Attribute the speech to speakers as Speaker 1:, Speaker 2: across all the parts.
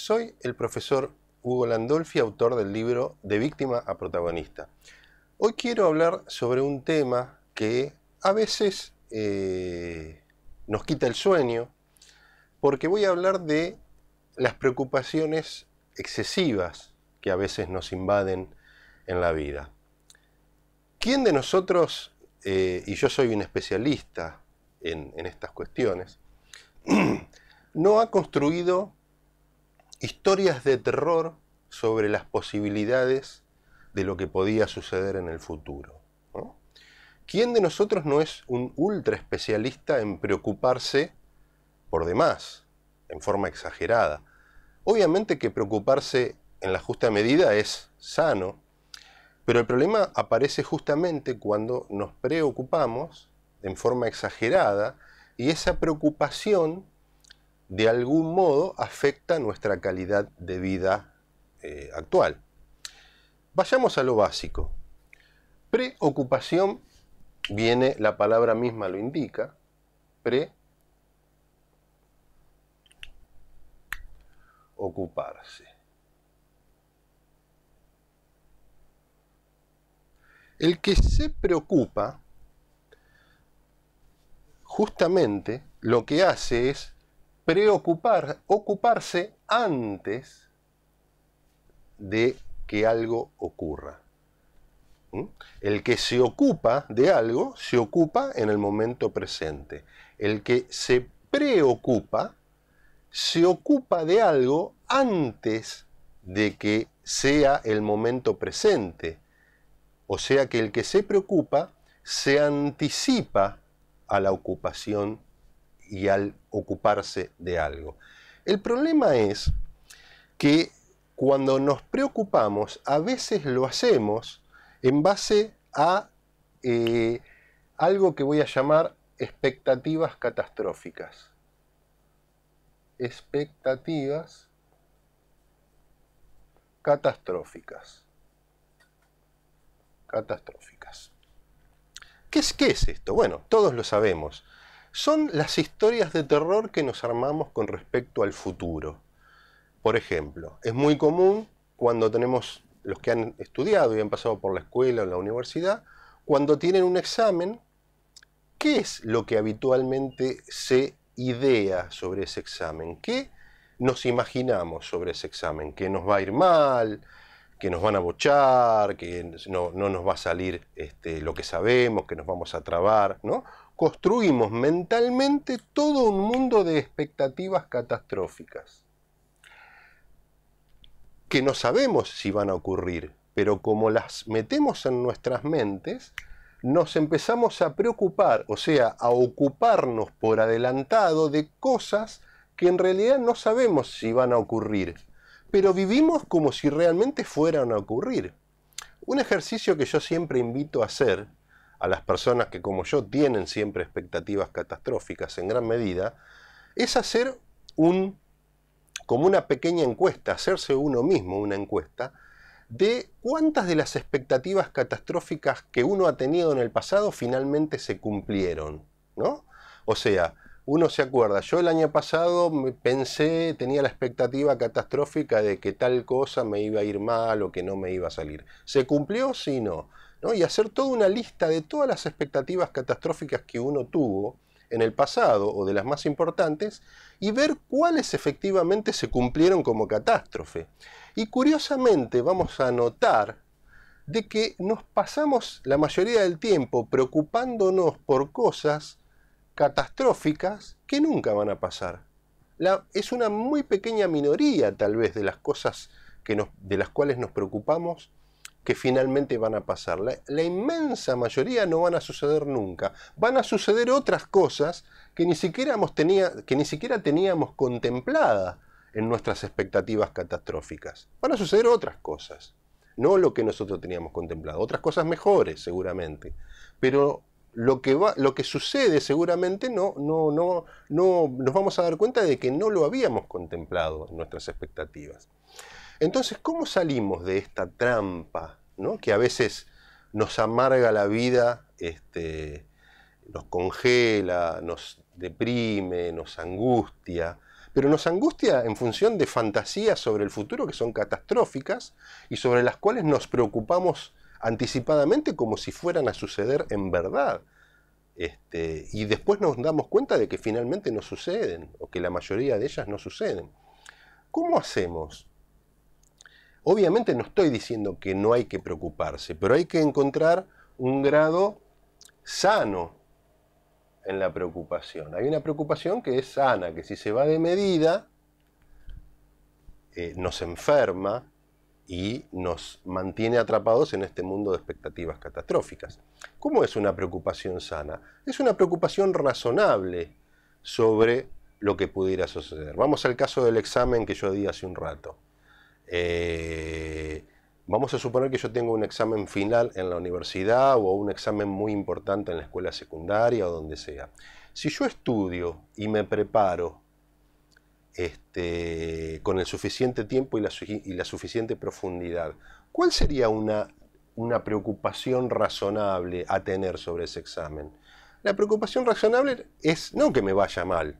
Speaker 1: Soy el profesor Hugo Landolfi, autor del libro De víctima a protagonista. Hoy quiero hablar sobre un tema que a veces nos quita el sueño, porque voy a hablar de las preocupaciones excesivas que a veces nos invaden en la vida. ¿Quién de nosotros, y yo soy un especialista en estas cuestiones, no ha construido historias de terror sobre las posibilidades de lo que podía suceder en el futuro, ¿no? ¿Quién de nosotros no es un ultra especialista en preocuparse por demás, en forma exagerada? Obviamente que preocuparse en la justa medida es sano, pero el problema aparece justamente cuando nos preocupamos en forma exagerada y esa preocupación de algún modo afecta nuestra calidad de vida actual. Vayamos a lo básico. Preocupación viene, la palabra misma lo indica, preocuparse. El que se preocupa, justamente lo que hace es ocuparse antes de que algo ocurra. El que se ocupa de algo, se ocupa en el momento presente. El que se preocupa, se ocupa de algo antes de que sea el momento presente. O sea que el que se preocupa se anticipa a la ocupación y al ocuparse de algo. El problema es que cuando nos preocupamos, a veces lo hacemos en base a algo que voy a llamar expectativas catastróficas. Expectativas catastróficas. ¿Qué es esto? Bueno, todos lo sabemos. Son las historias de terror que nos armamos con respecto al futuro. Por ejemplo, es muy común cuando tenemos los que han estudiado y han pasado por la escuela o la universidad, cuando tienen un examen, ¿qué es lo que habitualmente se idea sobre ese examen? ¿Qué nos imaginamos sobre ese examen? ¿Que nos va a ir mal? ¿Que nos van a bochar? ¿Que no nos va a salir lo que sabemos? ¿Que nos vamos a trabar? ¿No? Construimos mentalmente todo un mundo de expectativas catastróficas que no sabemos si van a ocurrir, pero como las metemos en nuestras mentes, nos empezamos a preocupar, o sea, a ocuparnos por adelantado de cosas que en realidad no sabemos si van a ocurrir, pero vivimos como si realmente fueran a ocurrir. Un ejercicio que yo siempre invito a hacer a las personas que como yo tienen siempre expectativas catastróficas en gran medida, es hacer como una pequeña encuesta, hacerse uno mismo una encuesta de cuántas de las expectativas catastróficas que uno ha tenido en el pasado finalmente se cumplieron, ¿no? O sea, uno se acuerda, yo el año pasado tenía la expectativa catastrófica de que tal cosa me iba a ir mal o que no me iba a salir. ¿Se cumplió? Sí, no. ¿No? Y hacer toda una lista de todas las expectativas catastróficas que uno tuvo en el pasado o de las más importantes y ver cuáles efectivamente se cumplieron como catástrofe. Y curiosamente vamos a notar de que nos pasamos la mayoría del tiempo preocupándonos por cosas catastróficas que nunca van a pasar. Es una muy pequeña minoría tal vez de las cosas de las cuales nos preocupamos que finalmente van a pasar. La inmensa mayoría no van a suceder nunca. Van a suceder otras cosas que ni siquiera teníamos contemplada en nuestras expectativas catastróficas. Van a suceder otras cosas, no lo que nosotros teníamos contemplado. Otras cosas mejores, seguramente. Pero lo que sucede seguramente no nos vamos a dar cuenta de que no lo habíamos contemplado en nuestras expectativas. Entonces, ¿cómo salimos de esta trampa, ¿no? Que a veces nos amarga la vida, nos congela, nos deprime, nos angustia, pero nos angustia en función de fantasías sobre el futuro que son catastróficas y sobre las cuales nos preocupamos anticipadamente como si fueran a suceder en verdad. Y después nos damos cuenta de que finalmente no suceden, o que la mayoría de ellas no suceden. ¿Cómo hacemos? Obviamente no estoy diciendo que no hay que preocuparse, pero hay que encontrar un grado sano en la preocupación. Hay una preocupación que es sana, que si se va de medida, nos enferma y nos mantiene atrapados en este mundo de expectativas catastróficas. ¿Cómo es una preocupación sana? Es una preocupación razonable sobre lo que pudiera suceder. Vamos al caso del examen que yo di hace un rato. Vamos a suponer que yo tengo un examen final en la universidad o un examen muy importante en la escuela secundaria o donde sea. Si yo estudio y me preparo con el suficiente tiempo y la suficiente profundidad, ¿cuál sería una preocupación razonable a tener sobre ese examen? La preocupación razonable es no que me vaya mal,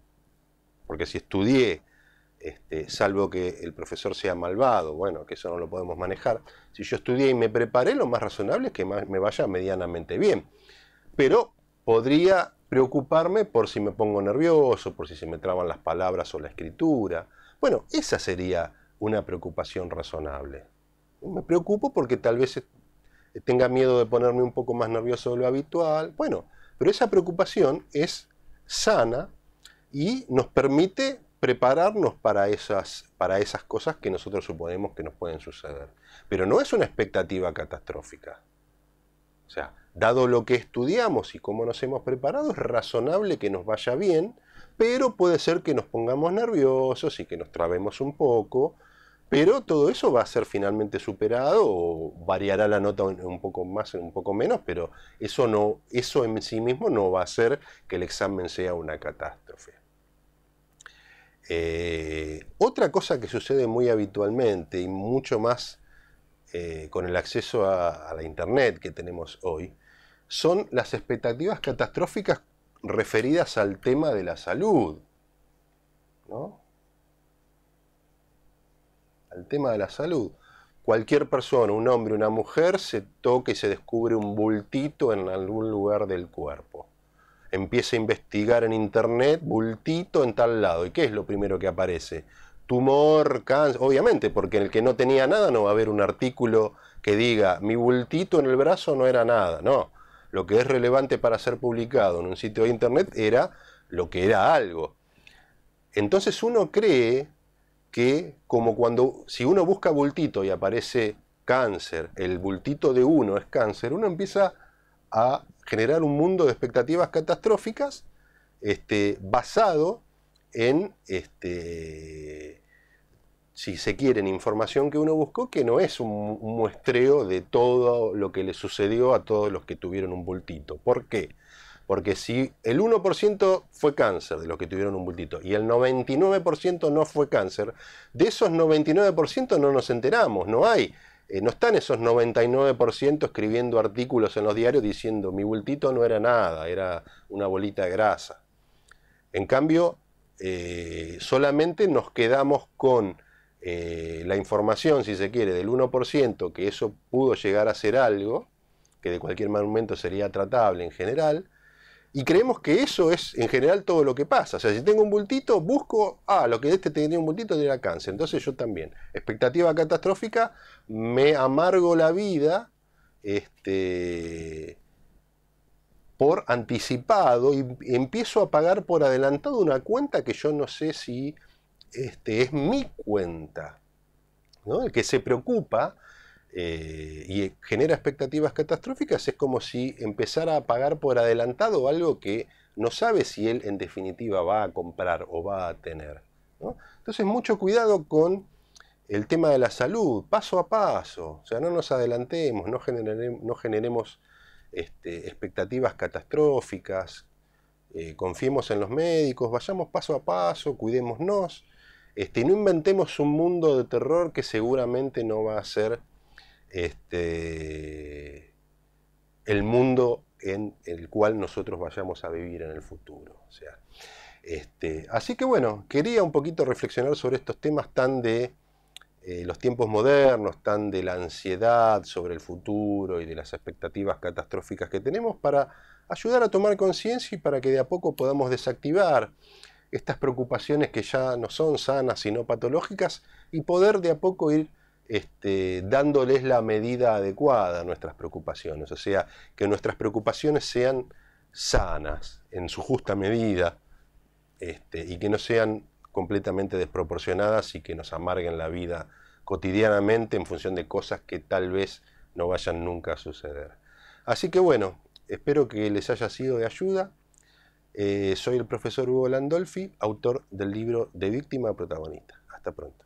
Speaker 1: porque si estudié, salvo que el profesor sea malvado, bueno, que eso no lo podemos manejar. Si yo estudié y me preparé, lo más razonable es que me vaya medianamente bien. Pero podría preocuparme por si me pongo nervioso, por si se me traban las palabras o la escritura. Bueno, esa sería una preocupación razonable. Me preocupo porque tal vez tenga miedo de ponerme un poco más nervioso de lo habitual. Bueno, pero esa preocupación es sana y nos permite prepararnos para esas cosas que nosotros suponemos que nos pueden suceder. Pero no es una expectativa catastrófica. O sea, dado lo que estudiamos y cómo nos hemos preparado, es razonable que nos vaya bien, pero puede ser que nos pongamos nerviosos y que nos trabemos un poco, pero todo eso va a ser finalmente superado o variará la nota un poco más, un poco menos, pero eso en sí mismo no va a hacer que el examen sea una catástrofe. Otra cosa que sucede muy habitualmente y mucho más con el acceso a la internet que tenemos hoy, son las expectativas catastróficas referidas al tema de la salud, ¿no? Al tema de la salud. Cualquier persona, un hombre, una mujer, se toca y se descubre un bultito en algún lugar del cuerpo. Empieza a investigar en internet, bultito en tal lado. ¿Y qué es lo primero que aparece? Tumor, cáncer, obviamente, porque en el que no tenía nada no va a haber un artículo que diga, mi bultito en el brazo no era nada. No, lo que es relevante para ser publicado en un sitio de internet era lo que era algo. Entonces uno cree que, como si uno busca bultito y aparece cáncer, el bultito de uno es cáncer, uno empieza a generar un mundo de expectativas catastróficas basado en, si se quiere, en información que uno buscó, que no es un muestreo de todo lo que le sucedió a todos los que tuvieron un bultito. ¿Por qué? Porque si el 1% fue cáncer de los que tuvieron un bultito y el 99% no fue cáncer, de esos 99% no nos enteramos, no están esos 99% escribiendo artículos en los diarios diciendo mi bultito no era nada, era una bolita de grasa. En cambio, solamente nos quedamos con la información, si se quiere, del 1%, que eso pudo llegar a ser algo, que de cualquier momento sería tratable en general, y creemos que eso es en general todo lo que pasa. O sea, si tengo un bultito, busco, lo que tenía un bultito era cáncer, entonces yo también. Expectativa catastrófica, me amargo la vida por anticipado y empiezo a pagar por adelantado una cuenta que yo no sé si es mi cuenta, ¿no? El que se preocupa y genera expectativas catastróficas es como si empezara a pagar por adelantado algo que no sabe si él en definitiva va a comprar o va a tener, ¿no? Entonces mucho cuidado con el tema de la salud, paso a paso, o sea, no nos adelantemos, no generemos expectativas catastróficas, confiemos en los médicos, vayamos paso a paso, cuidémonos, no inventemos un mundo de terror que seguramente no va a ser el mundo en el cual nosotros vayamos a vivir en el futuro. O sea, Así que bueno, quería un poquito reflexionar sobre estos temas tan de los tiempos modernos, tan de la ansiedad sobre el futuro y de las expectativas catastróficas que tenemos, para ayudar a tomar conciencia y para que de a poco podamos desactivar estas preocupaciones que ya no son sanas sino patológicas, y poder de a poco ir dándoles la medida adecuada a nuestras preocupaciones. O sea, que nuestras preocupaciones sean sanas en su justa medida, y que no sean completamente desproporcionadas y que nos amarguen la vida cotidianamente en función de cosas que tal vez no vayan nunca a suceder. Así que bueno, espero que les haya sido de ayuda. Soy el profesor Hugo Landolfi, autor del libro De víctima a protagonista. Hasta pronto.